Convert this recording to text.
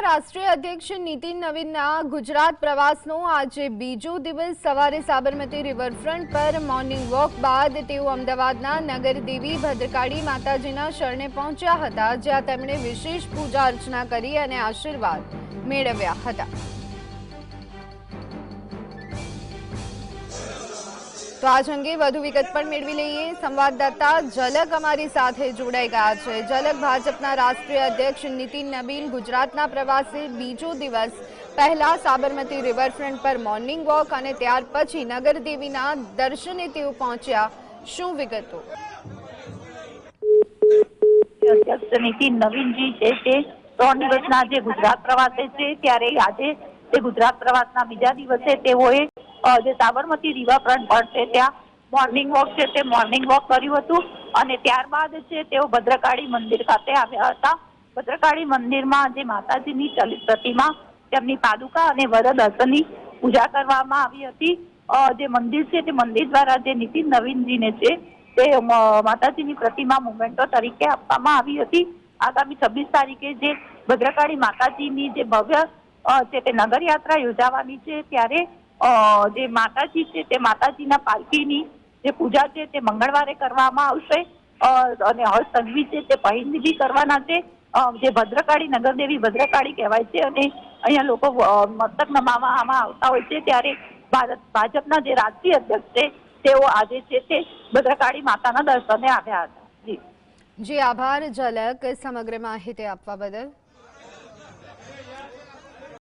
રાષ્ટ્રીય અધ્યક્ષ નીતિન નવીનના ગુજરાત પ્રવાસનો આજે બીજો દિવસ સવારે સાબરમતી રિવરફ્રન્ટ પર મોર્નિંગ વોક બાદ તેઓ અમદાવાદના નગરદેવી ભદ્રકાળી માતાજીના શરણે પહોંચ્યા હતા, જ્યાં તેમણે વિશેષ પૂજા અર્ચના કરી અને આશીર્વાદ મેળવ્યા હતા। તો આજ અંગે વધુ વિગત પણ મેળવી લઈએ। સંવાદદાતા ઝલક અમારી સાથે જોડાઈ ગયા છે। ઝલક, ભાજપના રાષ્ટ્રીય અધ્યક્ષ નીતિન નવીન ગુજરાતના પ્રવાસે બીજો દિવસ પહેલા સાબરમતી રિવરફ્રન્ટ પર મોર્નિંગ વોક અને ત્યાર પછી નગરદેવીના દર્શને તેઓ પહોંચ્યા, શું વિગતો? અધ્યક્ષ નીતિન નવીનજી છે તે 3 દિવસના જે ગુજરાત પ્રવાસે છે, ત્યારે આજે તે ગુજરાત પ્રવાસના બીજા દિવસે તેઓએ જે સાબરમતી રિવરફ્રન્ટ પર છે ત્યાં મોર્નિંગ વોક છે તે મોર્નિંગ વોક કર્યું હતું અને ત્યારબાદ છે તેઓ ભદ્રકાળી મંદિર ખાતે આવ્યા હતા। ભદ્રકાળી મંદિરમાં જે માતાજીની ચલિત પ્રતિમા, તેમની પાદુકા અને વરદહસ્તની પૂજા કરવામાં આવી હતી। જે મંદિર છે તે મંદિર દ્વારા જે નીતિન નવીનજીને છે તે માતાજીની પ્રતિમા મોમેન્ટો તરીકે આપવામાં આવી હતી। આગામી 26 તારીખે જે ભદ્રકાળી માતાજીની જે ભવ્ય છે તે નગરયાત્રા યોજાવાની છે, ત્યારે જે માતાજી છે તે માતાજીના પાલખીની જે પૂજા છે તે મંગળવારે કરવામાં આવશે અને હસ્તંગવી છે તે પહેલી બી કરવાના છે। જે ભદ્રકાળી નગરદેવી ભદ્રકાળી કહેવાય છે અને અહીંયા લોકો મસ્તક નમાવવામાં આવતા હોય છે, ત્યારે ભાજપના જે રાષ્ટ્રીય અધ્યક્ષ છે તેઓ આજે છે તે ભદ્રકાળી માતાના દર્શને આવ્યા હતા। જી આભાર ઝલક, સમગ્ર માહિતી આપવા બદલ।